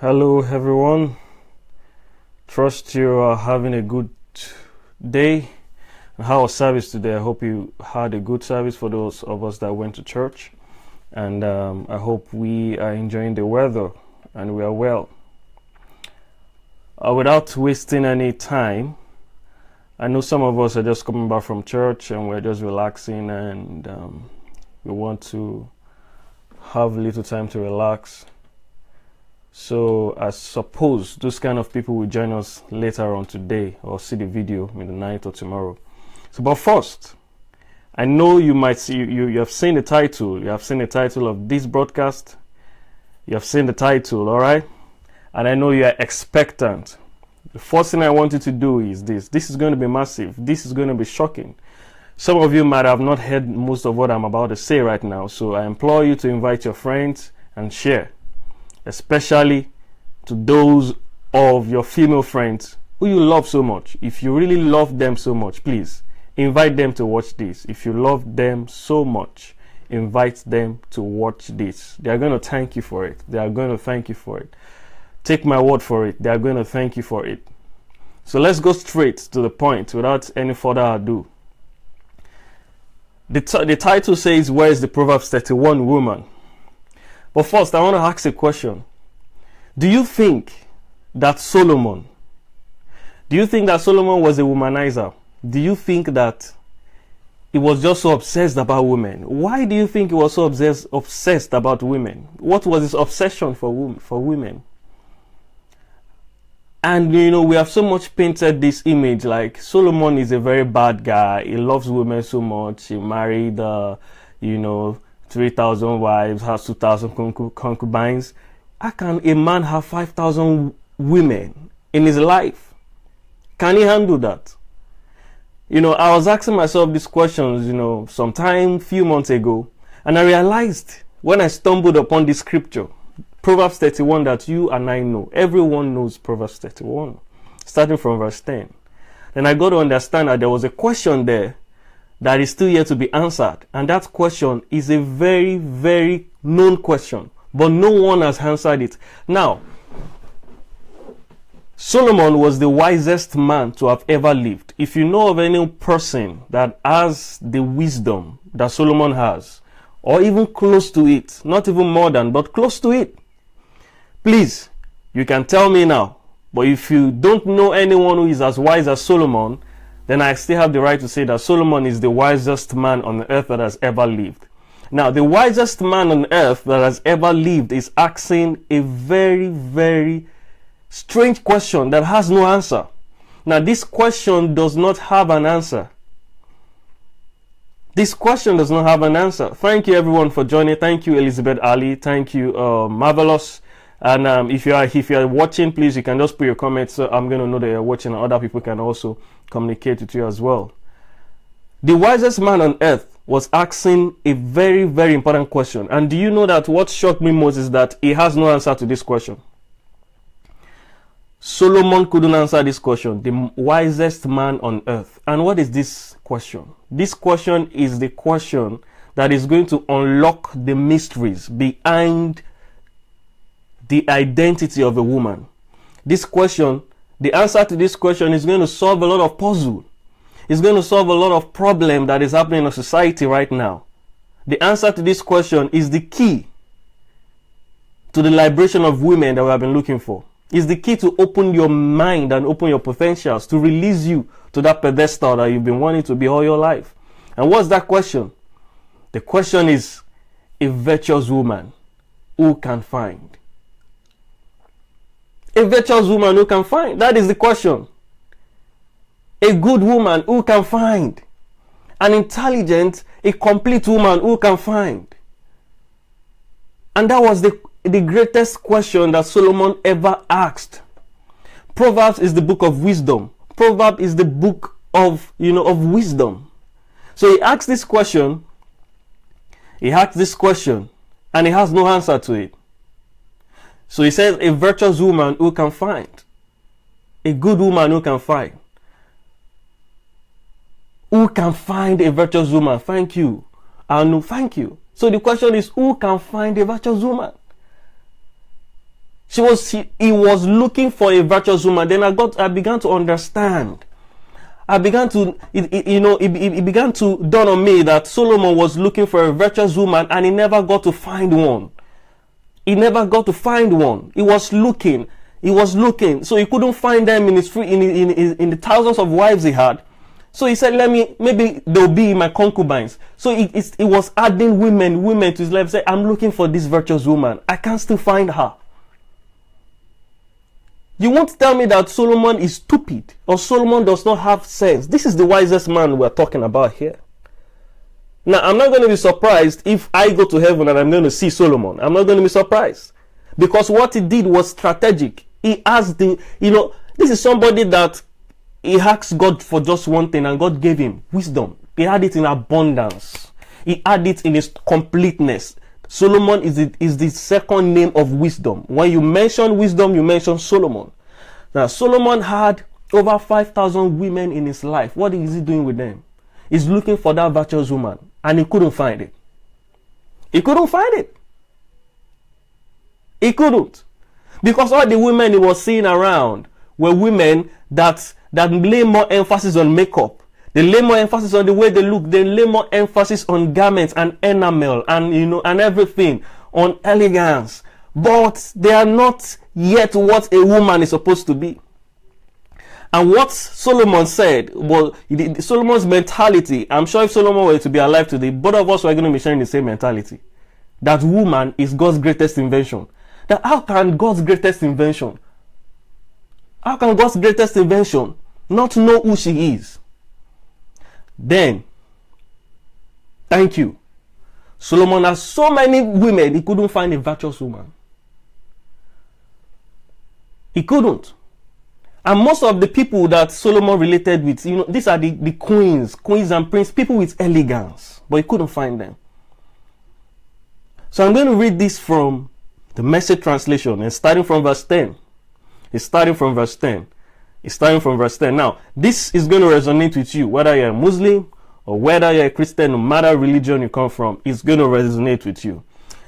Hello, everyone. Trust you are having a good day. How was service today? I hope you had a good service for those of us that went to church. And I hope we are enjoying the weather and we are well. Without wasting any time, I know some of us are just coming back from church and we're just relaxing and we want to have a little time to relax. So I suppose those kind of people will join us later on today or see the video in the night or tomorrow. So, but first, I know you might see, you have seen the title. You have seen the title of this broadcast. You have seen the title, all right? And I know you are expectant. The first thing I want you to do is this. This is going to be massive. This is going to be shocking. Some of you might have not heard most of what I'm about to say right now. So I implore you to invite your friends and share. Especially to those of your female friends who you love so much. If you really love them so much, please invite them to watch this. If you love them so much, invite them to watch this. They are going to thank you for it. They are going to thank you for it. Take my word for it. They are going to thank you for it. So let's go straight to the point without any further ado. The title says, where is the Proverbs 31 woman? But first, I want to ask a question. Do you think that Solomon was a womanizer? Do you think that he was just so obsessed about women? Why do you think he was so obsessed about women? What was his obsession for women? And we have so much painted this image like Solomon is a very bad guy. He loves women so much. He married, 3,000 wives, has 2,000 concubines. How can a man have 5,000 women in his life? Can he handle that? I was asking myself these questions, sometime few months ago, and I realized when I stumbled upon this scripture, Proverbs 31, that you and I know. Everyone knows Proverbs 31, starting from verse 10. Then I got to understand that there was a question there that is still yet to be answered. And that question is a very, very known question. But no one has answered it. Now, Solomon was the wisest man to have ever lived. If you know of any person that has the wisdom that Solomon has, or even close to it, not even more than, but close to it, please, you can tell me now. But if you don't know anyone who is as wise as Solomon, then I still have the right to say that Solomon is the wisest man on earth that has ever lived. Now, the wisest man on earth that has ever lived is asking a very, very strange question that has no answer. Now, this question does not have an answer. This question does not have an answer. Thank you, everyone, for joining. Thank you, Elizabeth Ali. Thank you, Marvelous. And if you are watching, please, you can just put your comments. So I'm going to know that you're watching, and other people can also communicate with you as well. The wisest man on earth was asking a very, very important question. And do you know that what shocked me most is that he has no answer to this question? Solomon couldn't answer this question. The wisest man on earth. And what is this question? This question is the question that is going to unlock the mysteries behind the identity of a woman. This question, the answer to this question is going to solve a lot of puzzle. It's going to solve a lot of problem that is happening in society right now. The answer to this question is the key to the liberation of women that we have been looking for. It's the key to open your mind and open your potentials, to release you to that pedestal that you've been wanting to be all your life. And what's that question? The question is, a virtuous woman who can find? A virtuous woman who can find? That is the question. A good woman who can find? An intelligent, a complete woman who can find? And that was the greatest question that Solomon ever asked. Proverbs is the book of wisdom. Proverbs is the book of wisdom. So he asked this question. And he has no answer to it. So he says, a virtuous woman who can find. A good woman who can find. Who can find a virtuous woman? Thank you. Thank you. So the question is, who can find a virtuous woman? He was looking for a virtuous woman. Then I began to understand. It began to dawn on me that Solomon was looking for a virtuous woman and he never got to find one. He never got to find one. He was looking. So he couldn't find them in the thousands of wives he had. So he said, maybe they'll be my concubines. So he was adding women to his life. He said, I'm looking for this virtuous woman. I can't still find her. You won't tell me that Solomon is stupid or Solomon does not have sense. This is the wisest man we're talking about here. Now, I'm not going to be surprised if I go to heaven and I'm going to see Solomon. I'm not going to be surprised. Because what he did was strategic. He asked this is somebody that he asked God for just one thing and God gave him wisdom. He had it in abundance. He had it in its completeness. Solomon is the second name of wisdom. When you mention wisdom, you mention Solomon. Now, Solomon had over 5,000 women in his life. What is he doing with them? He's looking for that virtuous woman, and he couldn't find it. He couldn't find it. He couldn't. Because all the women he was seeing around were women that lay more emphasis on makeup. They lay more emphasis on the way they look. They lay more emphasis on garments and enamel and everything, on elegance. But they are not yet what a woman is supposed to be. And what Solomon said was Solomon's mentality. I'm sure if Solomon were to be alive today, both of us were going to be sharing the same mentality. That woman is God's greatest invention. That how can God's greatest invention not know who she is? Then, thank you. Solomon has so many women, he couldn't find a virtuous woman. He couldn't. And most of the people that Solomon related with, these are the queens and princes, people with elegance, but he couldn't find them. So I'm going to read this from the Message translation and starting from verse 10. It's starting from verse 10. Now, this is going to resonate with you, whether you're a Muslim or whether you're a Christian, no matter religion you come from, it's going to resonate with you.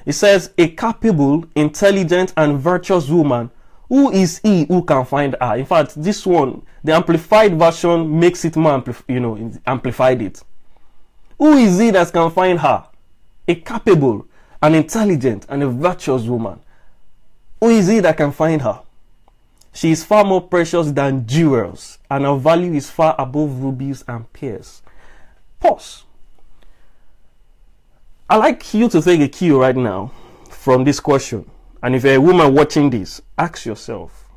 It says, a capable, intelligent, and virtuous woman, who is he who can find her? In fact, this one, the amplified version makes it more, amplified it. Who is he that can find her? A capable, an intelligent, and a virtuous woman. Who is he that can find her? She is far more precious than jewels, and her value is far above rubies and pearls. Pause. I'd like you to take a cue right now from this question. And if you're a woman watching this, ask yourself.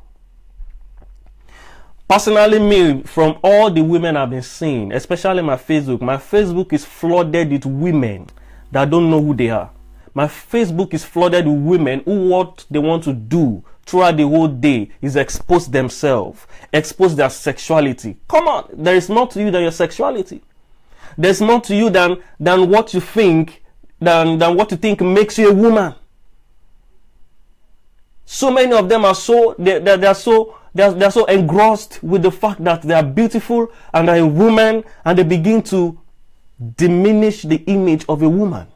Personally, me, from all the women I've been seeing, especially my Facebook is flooded with women that don't know who they are. My Facebook is flooded with women who what they want to do throughout the whole day is expose themselves, expose their sexuality. Come on, there is more to you than your sexuality. There's more to you than what you think, than what you think makes you a woman. So many of them are they're so engrossed with the fact that they are beautiful and are a woman, and they begin to diminish the image of a woman.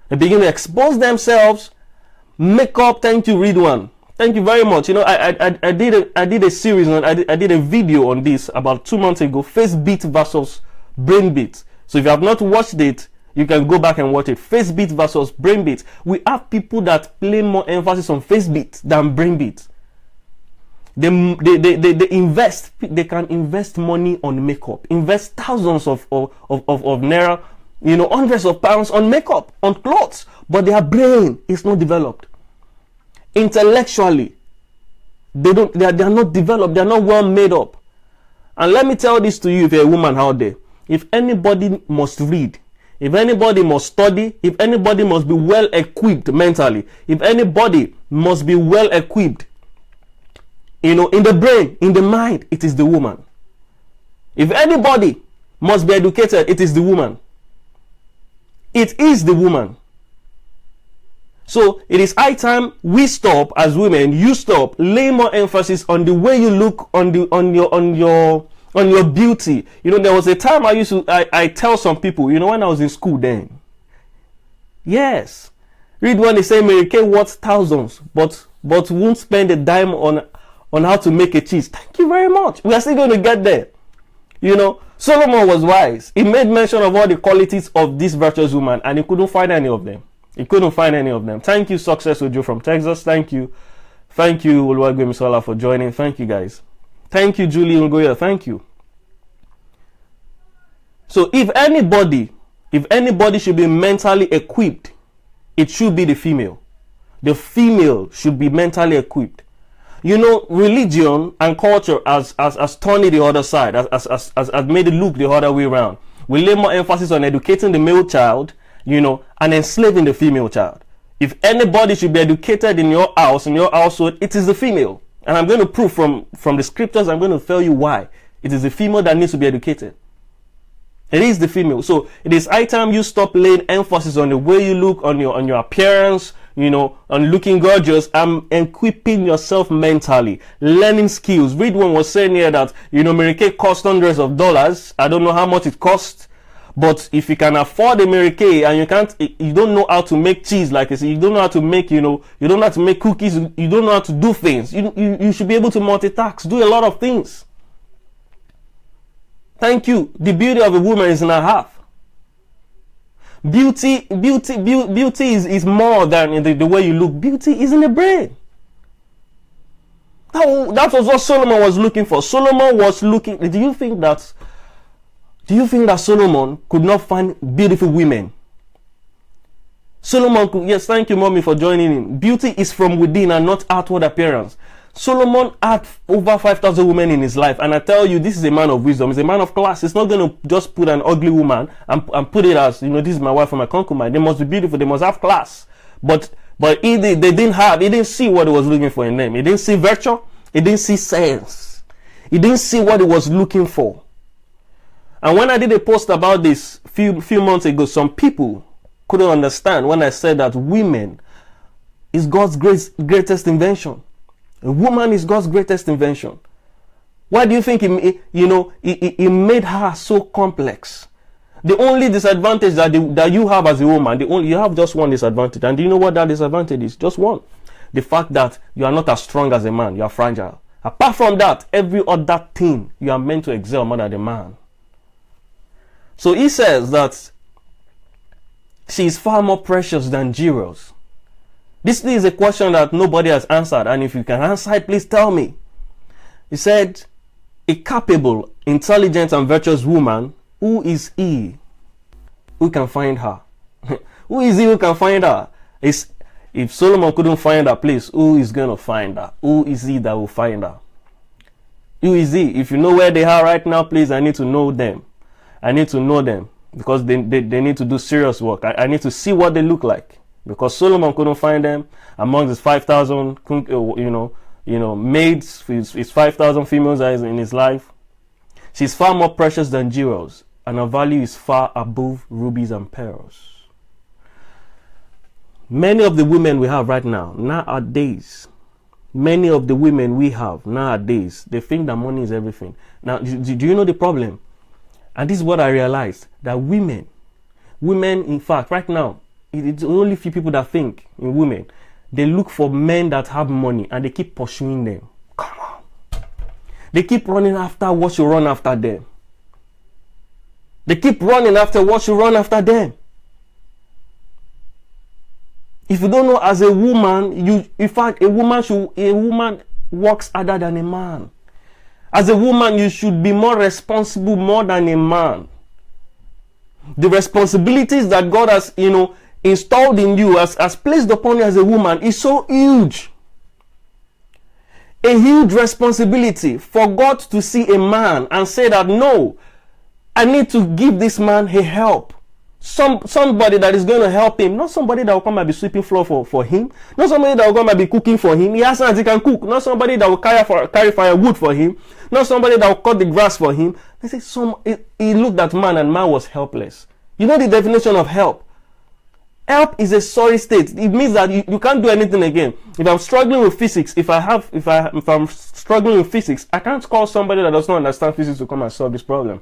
They begin to expose themselves. Makeup, thank you, read one. Thank you very much. I did a series on, I did a video on this about 2 months ago, face beat versus brain beat. So if you have not watched it, you can go back and watch it. Face beat versus brain beat. We have people that play more emphasis on face beat than brain beat. They invest. They can invest money on makeup. Invest thousands of naira, hundreds of pounds on makeup, on clothes, but their brain is not developed. Intellectually, they are not developed. They are not well made up. And let me tell this to you, if you're a woman out there, if anybody must read, if anybody must study, if anybody must be well equipped mentally, if anybody must be well equipped, in the brain, in the mind, it is the woman. If anybody must be educated, it is the woman. It is the woman. So it is high time we stop as women. You stop, lay more emphasis on the way you look, on your beauty. There was a time I tell some people, when I was in school then. Yes. Read when they say Mary Kay worth thousands, but won't spend a dime on how to make a cheese. Thank you very much. We are still going to get there. You know, Solomon was wise. He made mention of all the qualities of this virtuous woman, and he couldn't find any of them. He couldn't find any of them. Thank you, Success Ojo from Texas. Thank you. Thank you, Oluwagbemisola, for joining. Thank you, guys. Thank you, Julie Ngoya. Thank you. So if anybody should be mentally equipped, it should be the female. The female should be mentally equipped. You know, religion and culture has turned it the other side, has made it look the other way around. We lay more emphasis on educating the male child, you know, and enslaving the female child. If anybody should be educated in your house, in your household, it is the female. And I'm going to prove from the scriptures, I'm going to tell you why. It is the female that needs to be educated. It is the female. So it is high time you stop laying emphasis on the way you look, on your appearance, you know, on looking gorgeous, and equipping yourself mentally, learning skills. Read one was saying here that, you know, Mary Kay cost hundreds of dollars. I don't know how much it costs, but if you can afford a Mary Kay and you don't know how to make cheese, like I said, you don't know how to make, you don't know how to make cookies, you don't know how to do things. You should be able to multitask, do a lot of things. Thank you. The beauty of a woman is in her heart. Beauty is more than in the way you look. Beauty is in the brain. That was what Solomon was looking for. Solomon was looking. Do you think that Solomon could not find beautiful women? Solomon could. Yes, thank you, mommy, for joining in. Beauty is from within and not outward appearance. Solomon had over 5,000 women in his life, and I tell you, this is a man of wisdom. He's a man of class. He's not going to just put an ugly woman and put it as, this is my wife or my concubine. They must be beautiful. They must have class. But they didn't see what he was looking for in them. He didn't see virtue. He didn't see sense. He didn't see what he was looking for. And when I did a post about this few months ago, some people couldn't understand when I said that women is God's greatest invention. A woman is God's greatest invention. Why do you think he made her so complex? The only disadvantage that you have as a woman, you have just one disadvantage. And do you know what that disadvantage is? Just one. The fact that you are not as strong as a man. You are fragile. Apart from that, every other thing, you are meant to excel more than a man. So he says that she is far more precious than jewels. This is a question that nobody has answered, and if you can answer it, please tell me. He said, a capable, intelligent, and virtuous woman, who is he who can find her? Who is he who can find her? If Solomon couldn't find her, please, who is going to find her? Who is he that will find her? Who is he? If you know where they are right now, please, I need to know them. I need to know them, because they need to do serious work. I need to see what they look like. Because Solomon couldn't find them among his 5,000, maids, his 5,000 females that is in his life. She's far more precious than jewels, and her value is far above rubies and pearls. Many of the women we have right now, nowadays, they think that money is everything. Now, do you know the problem? And this is what I realized, that women, in fact, right now, it's only few people that think in women. They look for men that have money and they keep pursuing them. Come on. They keep running after what should run after them. They keep running after what should run after them. If you don't know, as a woman, a woman works harder than a man. As a woman, you should be more responsible more than a man. The responsibilities that God has, installed in you, as placed upon you as a woman, is so huge. A huge responsibility for God to see a man and say that, no, I need to give this man a help. Somebody that is going to help him. Not somebody that will come and be sweeping floor for him. Not somebody that will come and be cooking for him. He has hands, he can cook. Not somebody that will carry firewood for him. Not somebody that will cut the grass for him. They say he looked at man and man was helpless. You know the definition of help? Help is a sorry state. It means that you can't do anything again. If I'm struggling with physics, if I'm struggling with physics, I can't call somebody that does not understand physics to come and solve this problem.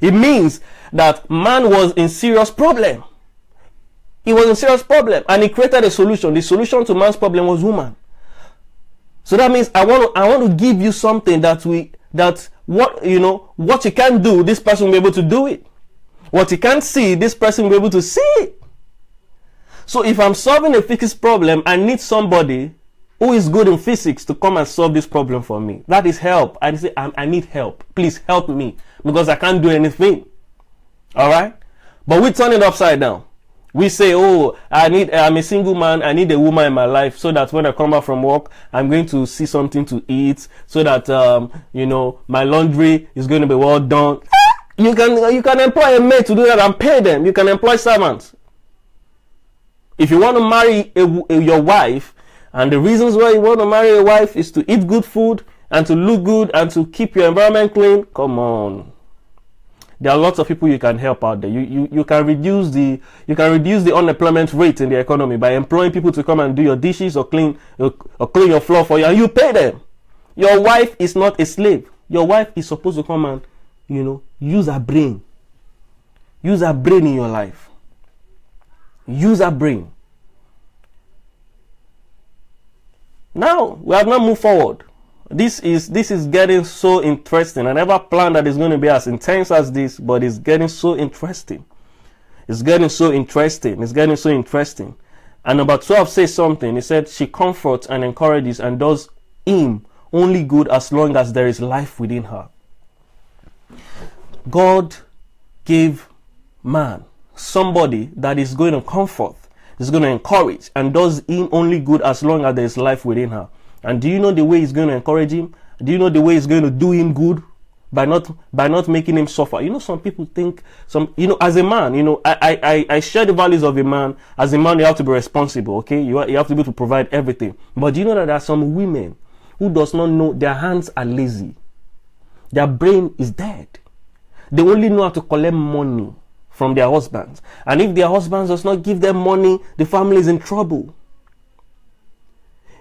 It means that man was in serious problem. He was in serious problem, and he created a solution. The solution to man's problem was woman. So that means I want to give you something what you can't do, this person will be able to do it. What you can't see, this person will be able to see it. So if I'm solving a physics problem, I need somebody who is good in physics to come and solve this problem for me. That is help. I say, I need help. Please help me, because I can't do anything. All right? But we turn it upside down. We say, oh, I'm a single man. I need a woman in my life so that when I come back from work, I'm going to see something to eat, so that, my laundry is going to be well done. You can employ a maid to do that and pay them. You can employ servants. If you want to marry your wife, and the reasons why you want to marry a wife is to eat good food and to look good and to keep your environment clean, come on. There are lots of people you can help out there. You can reduce the unemployment rate in the economy by employing people to come and do your dishes or clean your floor for you, and you pay them. Your wife is not a slave. Your wife is supposed to come and use her brain. Use her brain in your life. Use her brain. Now we have not moved forward. This is getting so interesting. I never planned that it's going to be as intense as this, but it's getting so interesting. It's getting so interesting. It's getting so interesting. And number 12 says something. He said, she comforts and encourages and does him only good as long as there is life within her. God gave man somebody that is going to comfort, is going to encourage, and does him only good as long as there is life within her. And do you know the way he's going to encourage him? Do you know the way he's going to do him good? By not making him suffer. Some people think, as a man, I share the values of a man. As a man, you have to be responsible, okay? You have to be able to provide everything. But do you know that there are some women who does not know, their hands are lazy. Their brain is dead. They only know how to collect money from their husbands. And if their husbands does not give them money, the family is in trouble.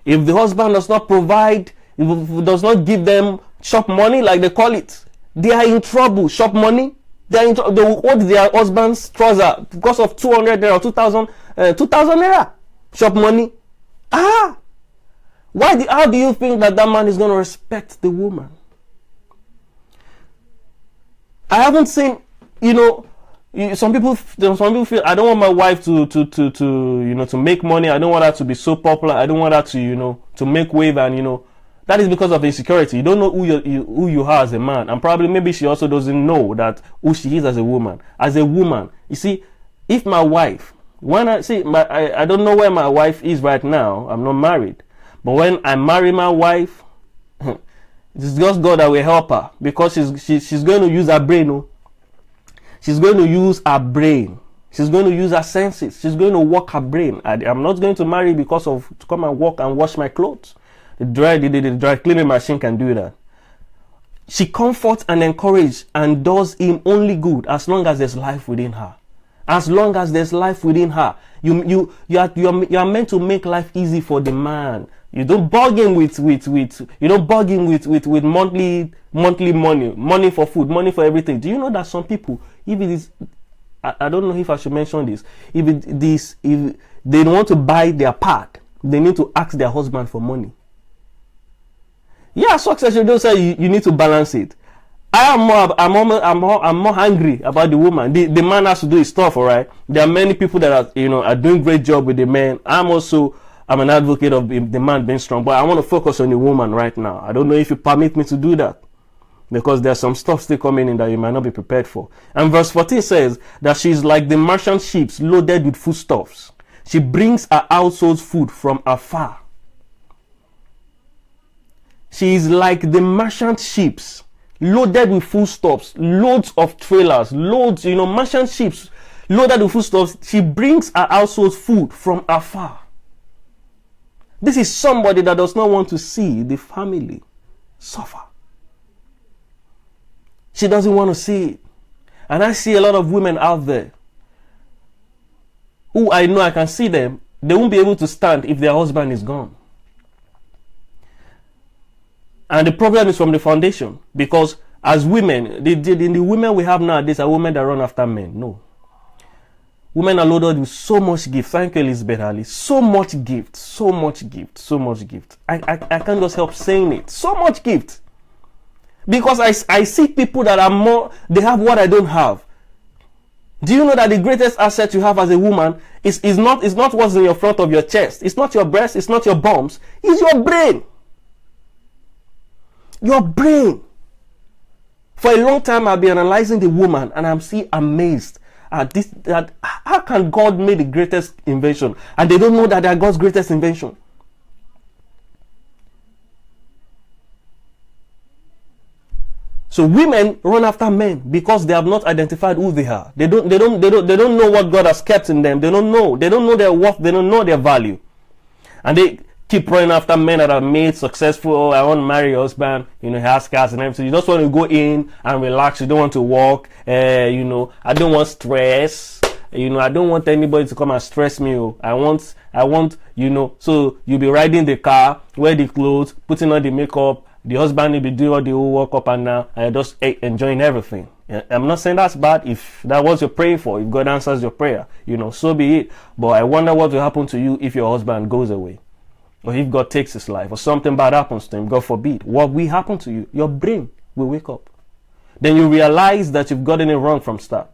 If the husband does not provide, if does not give them shop money, like they call it, they are in trouble. Shop money, they will hold their husband's trouser because of 200 naira or 2,000 naira. Shop money. How do you think that man is going to respect the woman? I haven't seen, some people feel, I don't want my wife to make money. I don't want her to be so popular. I don't want her to make wave, and that is because of insecurity. You don't know who you are as a man, and probably maybe she also doesn't know that who she is as a woman. As a woman, you see, if my wife, I don't know where my wife is right now. I'm not married, but when I marry my wife, it's just God that will help her, because she's going to use her brain. She's going to use her brain. She's going to use her senses. She's going to work her brain. I'm not going to marry because to come and work and wash my clothes. The dry cleaning machine can do that. She comforts and encourages and does him only good as long as there's life within her. As long as there's life within her, you are meant to make life easy for the man. You don't bug him with monthly money for food, money for everything. Do you know that some people, if it is, I don't know if I should mention this, if they don't want to buy their pad, they need to ask their husband for money. Yeah, success, you don't say you need to balance it. I'm more angry about the woman. The man has to do his stuff, all right? There are many people that are doing great job with the man. I'm an advocate of the man being strong, but I want to focus on the woman right now. I don't know if you permit me to do that, because there's some stuff still coming in that you might not be prepared for. And verse 14 says that she's like the merchant ships loaded with foodstuffs. She brings her household food from afar. She is like the merchant ships loaded with foodstuffs, loads of trailers, merchant ships loaded with foodstuffs. She brings her household food from afar. This is somebody that does not want to see the family suffer. She doesn't want to see it. And I see a lot of women out there who I know, I can see them, they won't be able to stand if their husband is gone. And the problem is from the foundation, because as women, the women we have nowadays are women that run after men. No. Women are loaded with so much gift. Thank you, Elizabeth Ali. So much gift, so much gift, so much gift. I can't just help saying it. So much gift. Because I see people that are more, they have what I don't have. Do you know that the greatest asset you have as a woman is not what's in your front of your chest? It's not your breast, it's not your bums, it's your brain. Your brain. For a long time I've been analyzing the woman and I'm still amazed at this, that how can God make the greatest invention and they don't know that they are God's greatest invention? So women run after men because they have not identified who they are. They don't know what God has kept in them. They don't know their worth, they don't know their value. And they keep running after men that are made successful. Oh, I want to marry a husband, he has cars and everything. You just want to go in and relax. You don't want to walk. I don't want stress. I don't want anybody to come and stress me. I want, so you'll be riding the car, wear the clothes, putting on the makeup. The husband will be doing all the whole work up and down, and you're just enjoying everything. I'm not saying that's bad. If that was you're praying for, if God answers your prayer, so be it. But I wonder what will happen to you if your husband goes away, or if God takes his life, or something bad happens to him, God forbid. What will happen to you? Your brain will wake up. Then you realize that you've gotten it wrong from start.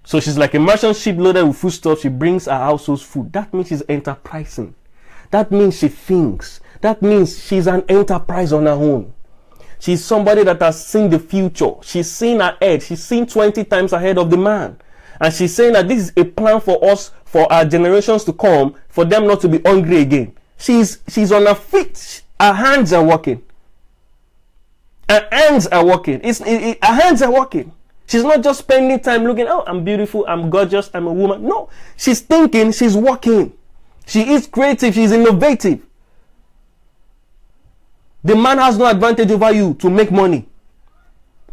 So she's like a merchant ship loaded with foodstuff. She brings her household food. That means she's enterprising. That means she thinks. That means she's an enterprise on her own. She's somebody that has seen the future. She's seen ahead. She's seen 20 times ahead of the man. And she's saying that this is a plan for us, for our generations to come, for them not to be hungry again. She's on her feet. Her hands are working. Her hands are working. Her hands are working. She's not just spending time looking, oh, I'm beautiful, I'm gorgeous, I'm a woman. No, she's thinking, she's working. She is creative, she's innovative. The man has no advantage over you to make money.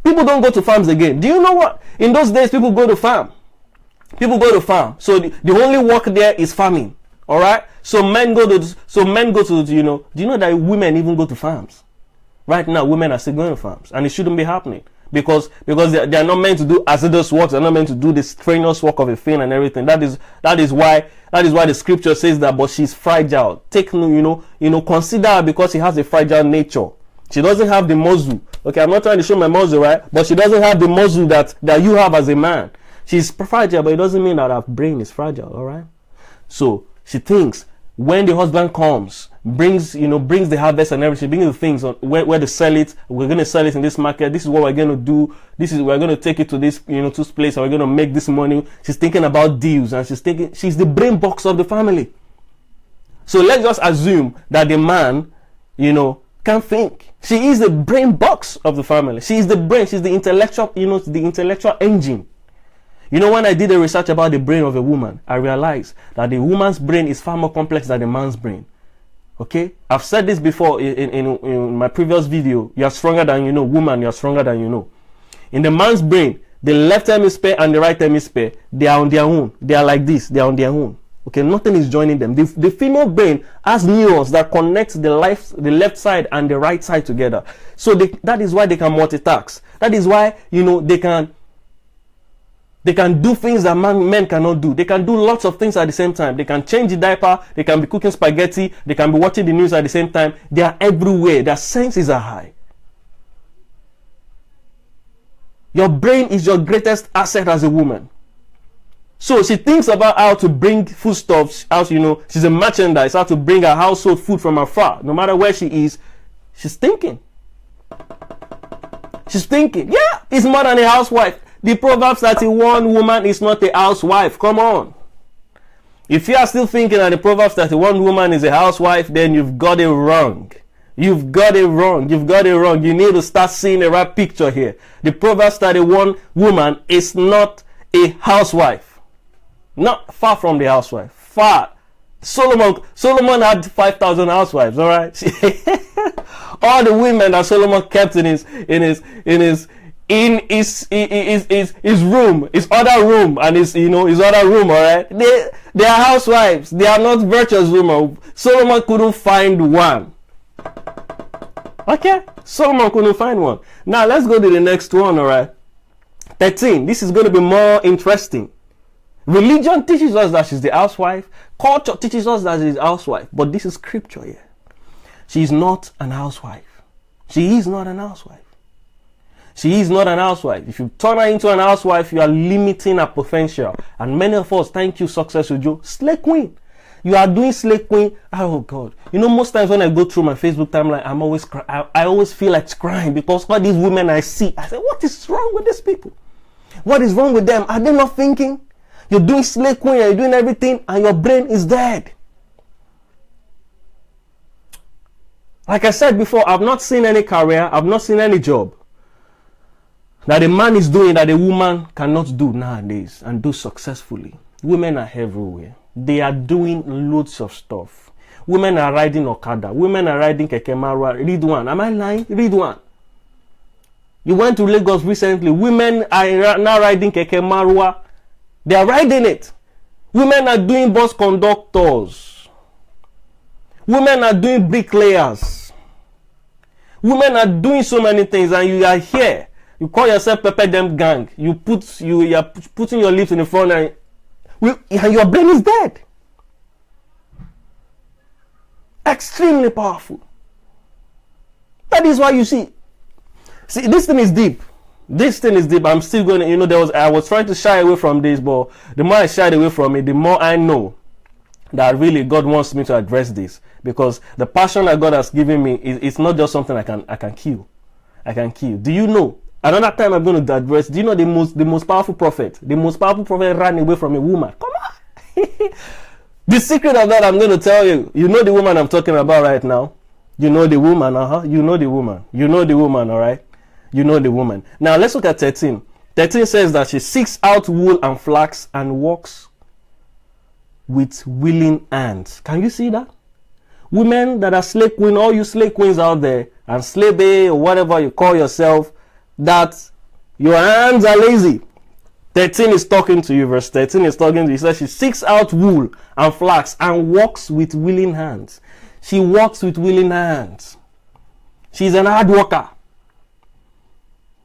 People don't go to farms again. Do you know what? In those days, people go to farm. So the only work there is farming. All right? So men go to, do you know that women even go to farms? Right now, women are still going to farms, and it shouldn't be happening. Because they are not meant to do hazardous work. They're not meant to do the strenuous work of a thing and everything. That is why the scripture says that. But she's fragile. Consider her because she has a fragile nature. She doesn't have the muscle. Okay, I'm not trying to show my muscle, right? But she doesn't have the muscle that you have as a man. She's fragile, but it doesn't mean that her brain is fragile. All right. So she thinks when the husband comes, brings the harvest and everything, brings the things on where to sell it. We're going to sell it in this market. This is what we're going to do. We're going to take it to this, to this place, and we're going to make this money. She's thinking about deals, and she's the brain box of the family. So let's just assume that the man, can think. She is the brain box of the family. She is the brain. She's the intellectual, the intellectual engine. When I did the research about the brain of a woman, I realized that the woman's brain is far more complex than the man's brain. Okay? I've said this before in my previous video. You are stronger than you know. Woman, you are stronger than you know. In the man's brain, the left hemisphere and the right hemisphere, they are on their own. They are like this. They are on their own. Okay? Nothing is joining them. The female brain has neurons that connect the left side and the right side together. So that is why they can multitask. That is why, they can do things that men cannot do. They can do lots of things at the same time. They can change the diaper. They can be cooking spaghetti. They can be watching the news at the same time. They are everywhere. Their senses are high. Your brain is your greatest asset as a woman. So she thinks about how to bring foodstuffs out, she's a merchandise, how to bring her household food from afar. No matter where she is, she's thinking. She's thinking. Yeah, it's more than a housewife. The Proverbs 31 woman is not a housewife. Come on. If you are still thinking that the Proverbs 31 woman is a housewife, then you've got it wrong. You've got it wrong. You've got it wrong. You need to start seeing the right picture here. The Proverbs 31 woman is not a housewife. Not far from the housewife. Far. Solomon had 5,000 housewives, all right? All the women that Solomon kept in his room, his other room, and his other room, all right? They are housewives. They are not virtuous women. Solomon couldn't find one. Okay? Solomon couldn't find one. Now let's go to the next one, all right? 13. This is going to be more interesting. Religion teaches us that she's the housewife. Culture teaches us that she's a housewife. But this is scripture here. She is not an housewife. She is not an housewife. She is not an housewife. If you turn her into an housewife, you are limiting her potential. And many of us, thank you, Success Ujo, slay queen. You are doing slay queen. Oh God. You know, most times when I go through my Facebook timeline, I'm always I always feel like crying because all these women I see, I say, what is wrong with these people? What is wrong with them? Are they not thinking? You're doing slay queen, you're doing everything, and your brain is dead. Like I said before, I've not seen any career, I've not seen any job that a man is doing that a woman cannot do nowadays and do successfully. Women are everywhere. They are doing loads of stuff. Women are riding Okada. Women are riding Keke Marwa. Read one. Am I lying? Read one. You went to Lagos recently. Women are now riding Keke Marwa. They are riding it. Women are doing bus conductors. Women are doing bricklayers. Women are doing so many things, and you are here. You call yourself Pepper Dem Gang. You are putting your lips in the front, and your brain is dead. Extremely powerful. That is why you see, this thing is deep. This thing is deep. I'm still going to, I was trying to shy away from this, but the more I shied away from it, the more I know that really God wants me to address this, because the passion that God has given me it's not just something I can kill. I can kill. Do you know? Another time I'm going to address. Do you know the most powerful prophet? The most powerful prophet ran away from a woman. Come on. The secret of that I'm going to tell you. You know the woman I'm talking about right now. You know the woman. You know the woman. You know the woman. All right. You know the woman. Now let's look at 13. 13 says that she seeks out wool and flax and walks with willing hands. Can you see that? Women that are slave queen, all you slave queens out there, and slave bay or whatever you call yourself, that your hands are lazy. 13 is talking to you. Verse 13 is talking to you. It says she seeks out wool and flax and walks with willing hands. She walks with willing hands. She's an hard worker.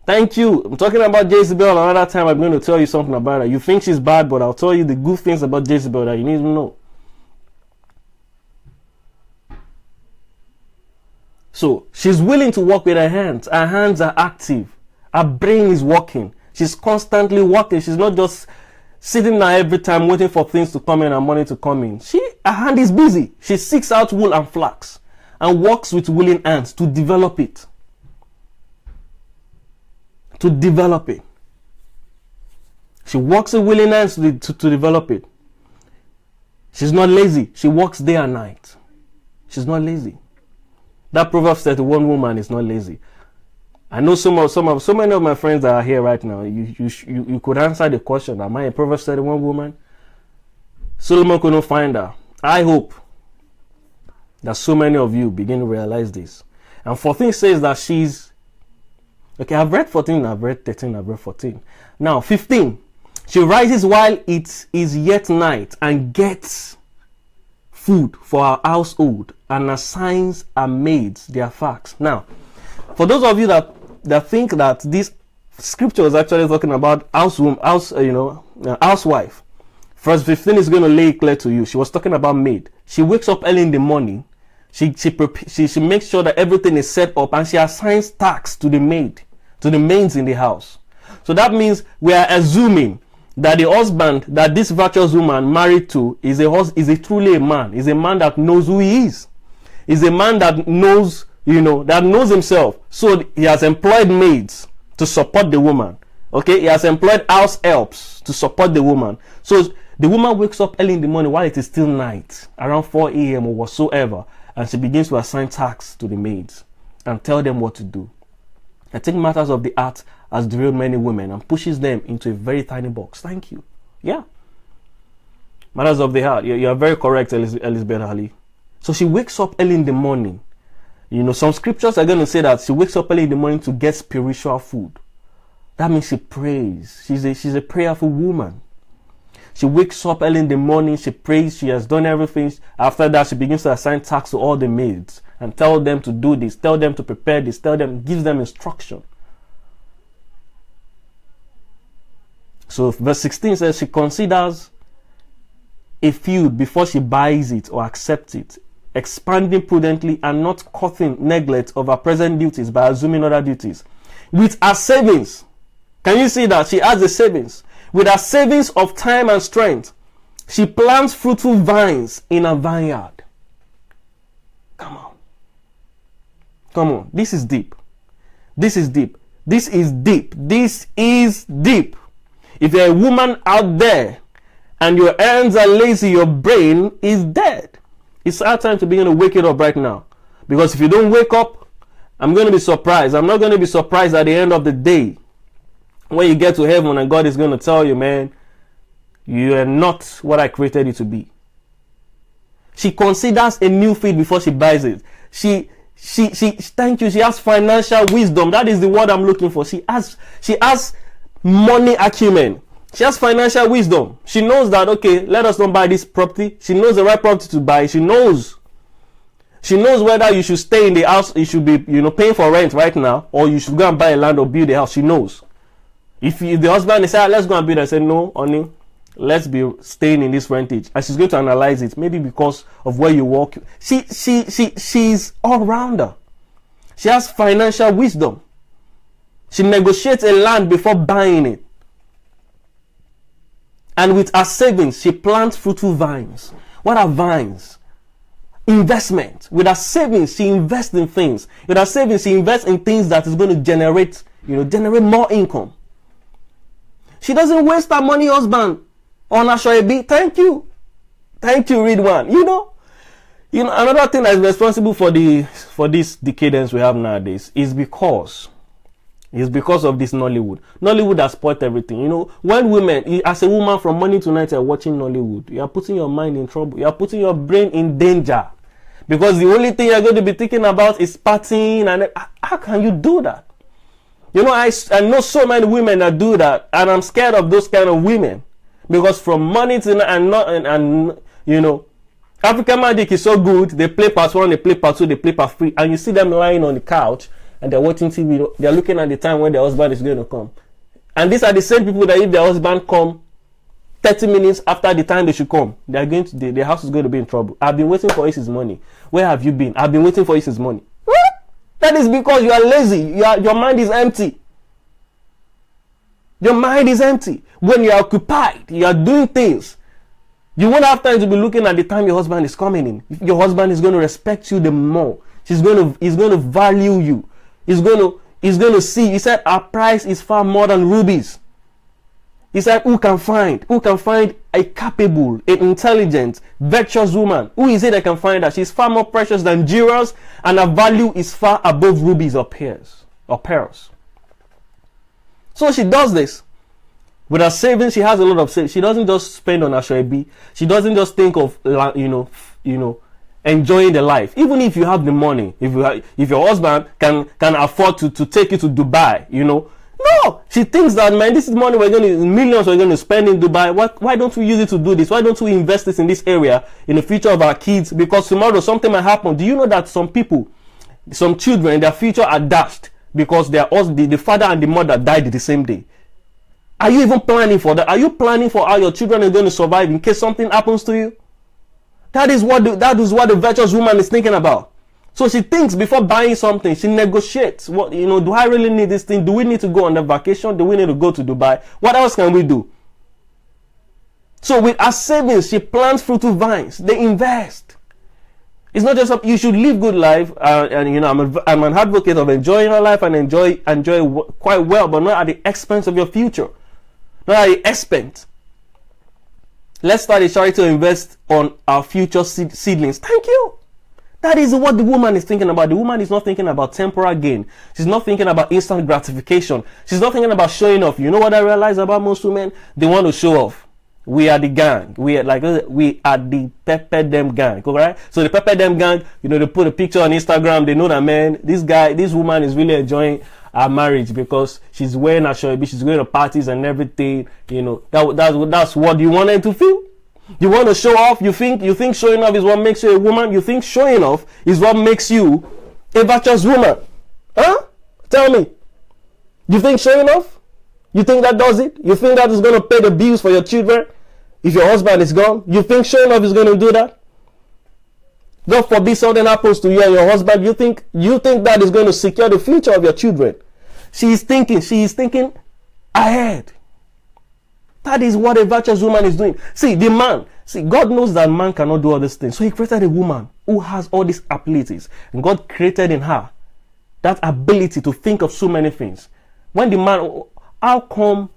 Thank you. I'm talking about Jezebel. Another time I'm going to tell you something about her. You think she's bad, but I'll tell you the good things about Jezebel that you need to know. So she's willing to work with her hands. Her hands are active. Her brain is working. She's constantly working. She's not just sitting there every time waiting for things to come in and money to come in. Her hand is busy. She seeks out wool and flax and works with willing hands to develop it. To develop it. She works with willing hands to develop it. She's not lazy. She works day and night. She's not lazy. That Proverbs 31 woman is not lazy. I know so many of my friends that are here right now. You could answer the question, am I a Proverbs 31 woman? Solomon couldn't find her. I hope that so many of you begin to realize this. And 14 says that she's, okay, I've read 14, I've read 13, I've read 14. Now 15, she rises while it is yet night and gets food for her household and assigns her maids their facts. Now, for those of you that think that this scripture is actually talking about housewife, verse 15 is going to lay it clear to you. She was talking about maid. She wakes up early in the morning. She makes sure that everything is set up, and she assigns tasks to the maids in the house. So that means we are assuming that the husband that this virtuous woman married to is truly a man. Is a man that knows who he is. Is a man that knows, that knows himself. So he has employed maids to support the woman. Okay, he has employed house helps to support the woman. So the woman wakes up early in the morning while it is still night, around 4 a.m. or whatsoever, and she begins to assign tasks to the maids and tell them what to do. And take matters of the heart has derailed many women and pushes them into a very tiny box. Thank you. Yeah. Matters of the heart. You are very correct, Elizabeth Ali. So she wakes up early in the morning. Some scriptures are going to say that she wakes up early in the morning to get spiritual food. That means she prays. She's a prayerful woman. She wakes up early in the morning. She prays. She has done everything. After that, she begins to assign tasks to all the maids and tell them to do this, tell them to prepare this, gives them instruction. So verse 16 says she considers a field before she buys it or accepts it, expanding prudently and not causing neglect of her present duties by assuming other duties. With her savings, can you see that? She has the savings. With her savings of time and strength, she plants fruitful vines in a vineyard. Come on. Come on. This is deep. This is deep. This is deep. This is deep. If you're a woman out there and your hands are lazy, your brain is dead. It's our time to begin to wake it up right now. Because if you don't wake up, I'm going to be surprised. I'm not going to be surprised at the end of the day when you get to heaven and God is going to tell you, man, you are not what I created you to be. She considers a new field before she buys it. Thank you. She has financial wisdom. That is the word I'm looking for. She has money acumen. She has financial wisdom. She knows that, okay, let us not buy this property. She knows the right property to buy. She knows whether you should stay in the house, you should be, paying for rent right now, or you should go and buy a land or build a house. She knows. If the husband is saying, let's go and build, I say, no, honey, let's be staying in this rentage. And she's going to analyze it, maybe because of where you work. She's all rounder. She has financial wisdom. She negotiates a land before buying it. And with her savings, she plants fruitful vines. What are vines? Investment. With her savings, she invests in things. With her savings, she invests in things that is going to generate more income. She doesn't waste her money, husband, on a shoebi. Thank you, read one. Another thing that is responsible for this decadence we have nowadays is because of this Nollywood. Nollywood has spoiled everything. When women, as a woman from morning to night, you're watching Nollywood, you are putting your mind in trouble. You are putting your brain in danger. Because the only thing you're going to be thinking about is partying. And how can you do that? I know so many women that do that. And I'm scared of those kind of women. Because from morning to night, African Magic is so good. They play part 1, they play part 2, they play part 3. And you see them lying on the couch. And they're watching TV, they're looking at the time when their husband is going to come. And these are the same people that if their husband come 30 minutes after the time they should come, their house is going to be in trouble. I've been waiting for his money. Where have you been? I've been waiting for his money. That is because you are lazy. Your mind is empty. Your mind is empty. When you are occupied, you are doing things. You won't have time to be looking at the time your husband is coming in. Your husband is going to respect you the more. He's going to value you. He's going to see. He said, our price is far more than rubies. He said, who can find a capable, an intelligent, virtuous woman? Who is it that can find her? She's far more precious than jewels, and her value is far above rubies or pearls. So she does this. With her savings, she has a lot of savings. She doesn't just spend on her shoebi. She doesn't just think of, enjoying the life. Even if you have the money, if your husband can afford to take you to Dubai, no, she thinks that, man, this is money millions we're going to spend in Dubai. Why don't we use it to do this? Why don't we invest this in this area in the future of our kids? Because tomorrow something might happen. Do you know that some children, their future are dashed because the father and the mother died the same day? Are you even planning for that? Are you planning for how your children are going to survive in case something happens to you? That is what the virtuous woman is thinking about. So she thinks before buying something. She negotiates. Do I really need this thing? Do we need to go on a vacation? Do we need to go to Dubai? What else can we do? So with her savings, she plants fruitful vines. They invest. It's not just you should live good life. I'm an advocate of enjoying your life and enjoy quite well, but not at the expense of your future. Not at the expense. Let's start a charity to invest on our future seedlings. Thank you. That is what the woman is thinking about. The woman is not thinking about temporal gain. She's not thinking about instant gratification. She's not thinking about showing off. You know what I realize about most women? They want to show off. We are the gang. We are the Pepper Them gang. Right? So the Pepper Them gang, they put a picture on Instagram. They know that, man, this woman is really enjoying our marriage because she's wearing a shoebi, she's going to parties and everything. That's what you wanted to feel. You want to show off. You think showing off is what makes you a woman. You think showing off is what makes you a virtuous woman. Huh? Tell me. You think showing off? You think that does it? You think that is going to pay the bills for your children if your husband is gone? You think showing off is going to do that? God forbid something happens to you and your husband. You think that is going to secure the future of your children? She is thinking ahead. That is what a virtuous woman is doing. God knows that man cannot do all these things. So he created a woman who has all these abilities. And God created in her that ability to think of so many things. When the man, how come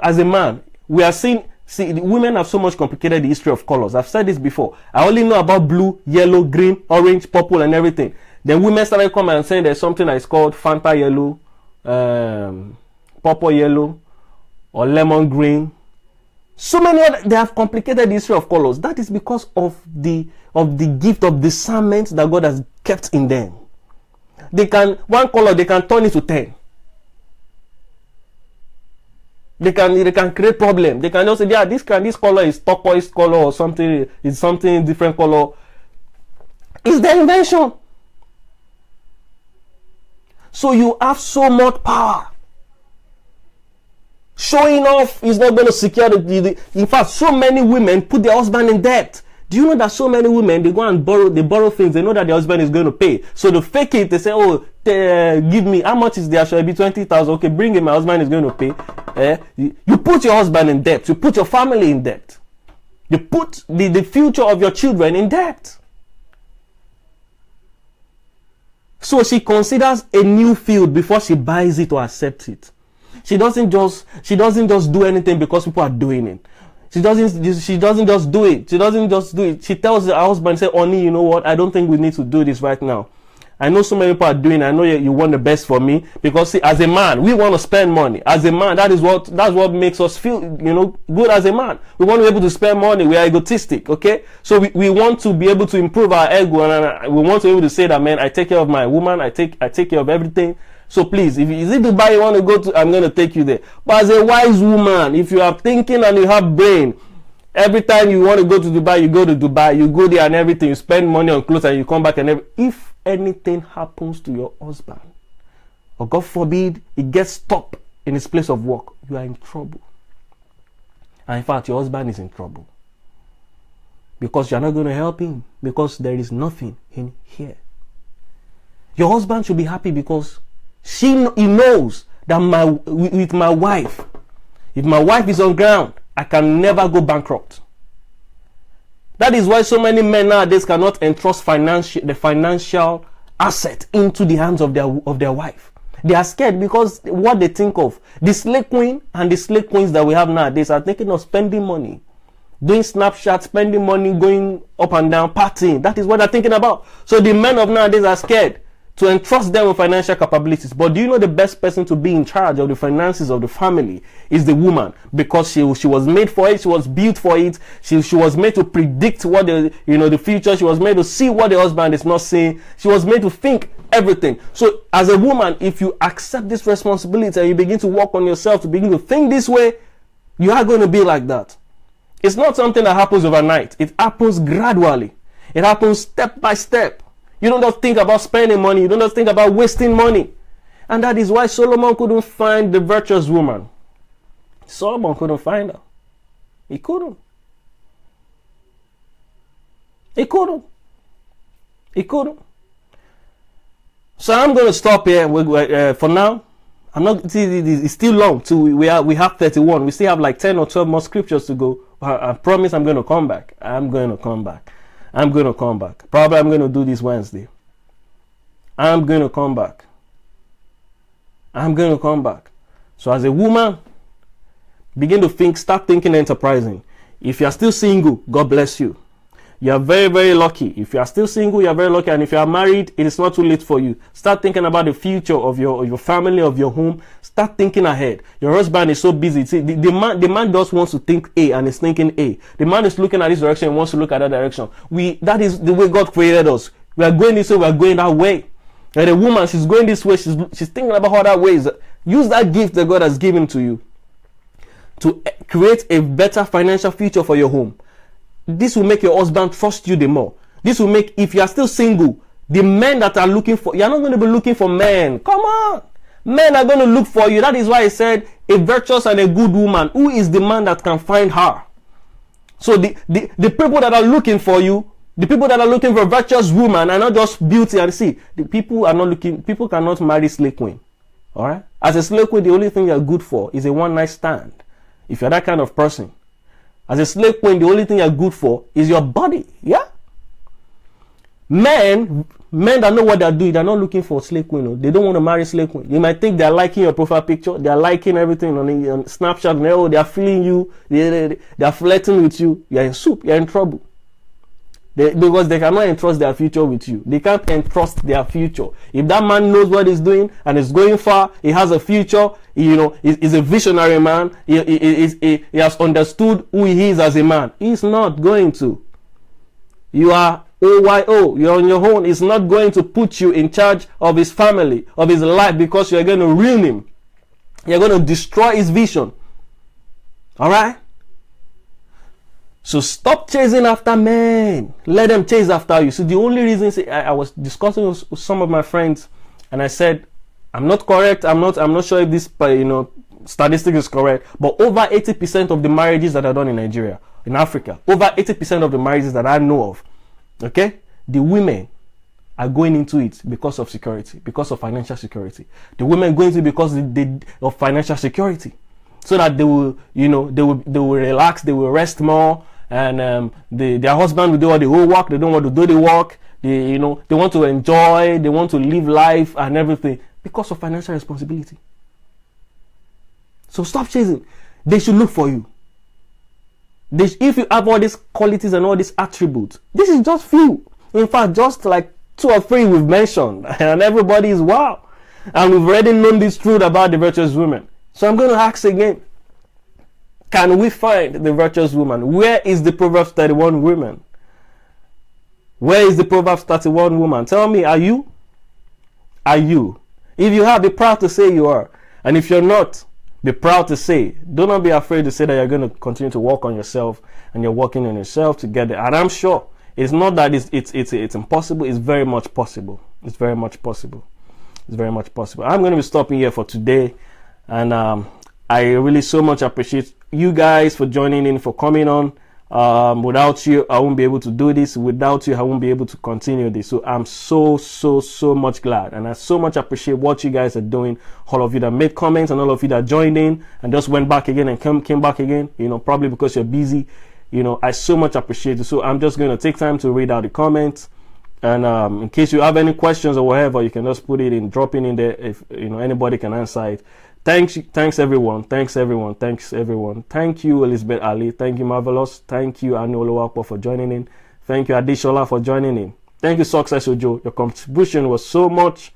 as a man, we are seeing, the women have so much complicated the history of colors. I've said this before. I only know about blue, yellow, green, orange, purple, and everything. Then women started coming and saying there's something that is called Fanta yellow, purple yellow, or lemon green. So many other, they have complicated the history of colors. That is because of the gift of discernment that God has kept in them. One color, they can turn it to 10. They can create problem. They can just say, yeah, this color is turquoise color or something. It's something different color. It's their invention. So you have so much power. Showing off is not going to secure in fact, so many women put their husband in debt. Do you know that so many women, they go and borrow things, they know that their husband is going to pay. So they fake it, they say, give me, how much is there? Should I be 20,000? Okay, bring it, my husband is going to pay. You put your husband in debt. You put your family in debt. You put the future of your children in debt. So she considers a new field before she buys it or accepts it. She doesn't just do anything because people are doing it. She doesn't just do it. She tells her husband, say, Oni, you know what? I don't think we need to do this right now. I know so many people are doing it. I know you want the best for me. Because see, as a man, we want to spend money. As a man, that's what makes us feel, good as a man. We want to be able to spend money. We are egotistic, okay? So we want to be able to improve our ego, and we want to be able to say that, man, I take care of my woman, I take care of everything. So please, if is it Dubai you want to go to, I'm going to take you there. But as a wise woman, if you are thinking and you have brain, every time you want to go to Dubai, you go to Dubai, you go there and everything, you spend money on clothes and you come back and if anything happens to your husband, or God forbid, he gets stopped in his place of work, you are in trouble. And in fact, your husband is in trouble. Because you are not going to help him, because there is nothing in here. Your husband should be happy because he knows that with my wife, if my wife is on ground, I can never go bankrupt. That is why so many men nowadays cannot entrust the financial asset into the hands of their wife. They are scared because what they think of. The slave queen and the slave queens that we have nowadays are thinking of spending money, doing Snapchat, spending money, going up and down, partying. That is what they're thinking about. So the men of nowadays are scared to entrust them with financial capabilities. But do you know the best person to be in charge of the finances of the family is the woman, because she was made for it, she was built for it, she was made to predict what the future, she was made to see what the husband is not seeing, she was made to think everything. So as a woman, if you accept this responsibility and you begin to work on yourself to begin to think this way, you are going to be like that. It's not something that happens overnight. It happens gradually. It happens step by step. You don't just think about spending money. You don't just think about wasting money. And that is why Solomon couldn't find the virtuous woman. Solomon couldn't find her. He couldn't. So I'm going to stop here for now. It's still long. We have 31. We still have like 10 or 12 more scriptures to go. I promise I'm going to come back. Probably I'm going to do this Wednesday. I'm going to come back. So as a woman, begin to start thinking enterprising. If you are still single, God bless you. You are very, very lucky. If you are still single, you are very lucky. And if you are married, it is not too late for you. Start thinking about the future of your family, of your home. Start thinking ahead. Your husband is so busy. See, the man just wants to think A and is thinking A. The man is looking at this direction and wants to look at that direction. That is the way God created us. We are going this way, we are going that way. And the woman, she's going this way, she's thinking about other ways. Use that gift that God has given to you to create a better financial future for your home. This will make your husband trust you the more. This will make, if you are still single, the men that are looking for, you're not going to be looking for men. Come on. Men are going to look for you. That is why I said a virtuous and a good woman. Who is the man that can find her? So the people that are looking for you, the people that are looking for a virtuous woman are not just beauty. And see, the people are not looking, people cannot marry slave queen. All right? As a slave queen, the only thing you're good for is a one-night stand. If you're that kind of person. As a slave queen, the only thing you're good for is your body. Yeah? Men that know what they're doing, they're not looking for slave queen. No. They don't want to marry slave queen. You might think they're liking your profile picture, they're liking everything on Snapchat. No, they're feeling you, they're flirting with you. You're in soup, you're in trouble. Because they cannot entrust their future with you. They can't entrust their future. If that man knows what he's doing and is going far, he has a future, he's a visionary man, he has understood who he is as a man. He's not going to. You are OYO, you're on your own. It's not going to put you in charge of his family, of his life, because you're going to ruin him. You're going to destroy his vision. Alright? So stop chasing after men. Let them chase after you. So the only reason I was discussing with some of my friends, and I said, I'm not correct. I'm not sure if this statistic is correct, but over 80% of the marriages that are done in Nigeria, in Africa, over 80% of the marriages that I know of, okay, the women are going into it because of security, because of financial security. The women going into it because of financial security, so that they will, they will relax, they will rest more, and their husband will do all the whole work. They don't want to do the work. They want to enjoy. They want to live life and everything because of financial responsibility. So stop chasing. They should look for you. If you have all these qualities and all these attributes, this is just few. In fact, just like 2 or 3 we've mentioned, and everybody is wow. And we've already known this truth about the virtuous women. So I'm going to ask again, can we find the virtuous woman? Where is the Proverbs 31 woman? Where is the Proverbs 31 woman? Tell me, are you? Are you? If you are, be proud to say you are. And if you're not, be proud to say. Do not be afraid to say that you're going to continue to work on yourself, and you're working on yourself to get there. And I'm sure it's not that it's impossible. It's very much possible. It's very much possible. It's very much possible. I'm going to be stopping here for today. And I really so much appreciate you guys for joining in, for coming on. Without you, I won't be able to do this. Without you, I won't be able to continue this. So I'm so much glad. And I so much appreciate what you guys are doing. All of you that made comments, and all of you that joined in and just went back again and came back again, probably because you're busy. I so much appreciate it. So I'm just going to take time to read out the comments. And in case you have any questions or whatever, you can just put it in, drop it in there. If anybody can answer it. Thanks everyone. Thanks everyone. Thank you, Elizabeth Ali. Thank you, Marvelous. Thank you, Anu Oluwapo, for joining in. Thank you, Adeshola, for joining in. Thank you, Success Ojo. Your contribution was so much,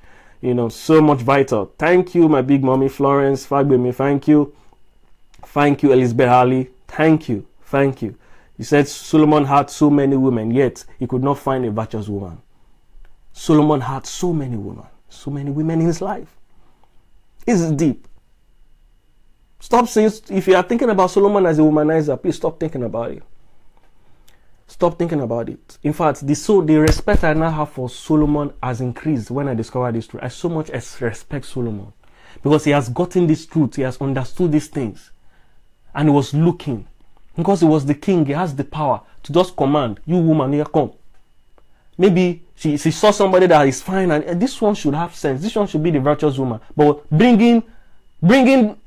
so much vital. Thank you, my big mommy, Florence Fagbemi. Thank you. Thank you, Elizabeth Ali. Thank you. You said Solomon had so many women, yet he could not find a virtuous woman. Solomon had so many women in his life. This is deep. Stop saying, if you are thinking about Solomon as a womanizer, please stop thinking about it. Stop thinking about it. In fact, the respect I now have for Solomon has increased when I discovered this truth. I so much respect Solomon because he has gotten this truth. He has understood these things. And he was looking. Because he was the king, he has the power to just command, you woman, here come. Maybe she saw somebody that is fine, and this one should have sense. This one should be the virtuous woman. But bringing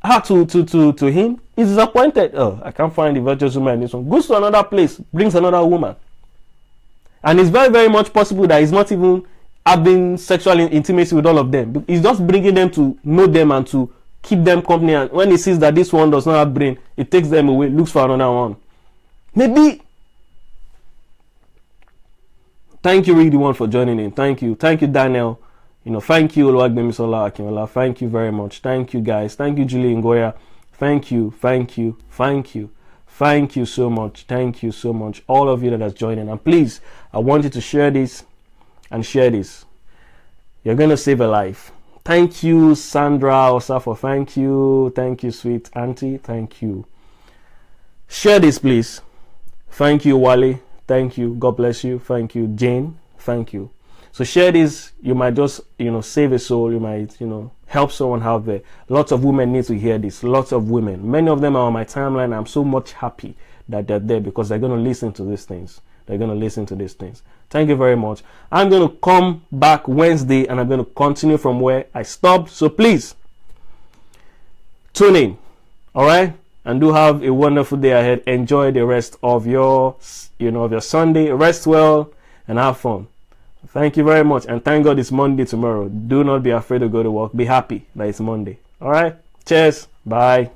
her to him, he's disappointed. Oh, I can't find the virtuous woman in this one. Goes to another place, brings another woman. And it's very, very much possible that he's not even having sexual intimacy with all of them. He's just bringing them to know them and to keep them company. And when he sees that this one does not have brain, he takes them away, looks for another one. Maybe. Thank you, really, one for joining in. Thank you, Daniel. Thank you, Oluwagbemisola Akinola. Thank you very much. Thank you, guys. Thank you, Julie Ngoya. Thank you so much. Thank you so much, all of you that has joined in. And please, I want you to share this and share this. You're going to save a life. Thank you, Sandra Osafo. Thank you, sweet auntie. Thank you. Share this, please. Thank you, Wale. Thank you. God bless you. Thank you, Jane. Thank you. So share this. You might just, save a soul. You might, help someone out there. Lots of women need to hear this. Lots of women. Many of them are on my timeline. I'm so much happy that they're there because they're going to listen to these things. They're going to listen to these things. Thank you very much. I'm going to come back Wednesday and I'm going to continue from where I stopped. So please tune in. All right. And do have a wonderful day ahead. Enjoy the rest of your, of your Sunday. Rest well and have fun. Thank you very much. And thank God it's Monday tomorrow. Do not be afraid to go to work. Be happy that it's Monday. All right. Cheers. Bye.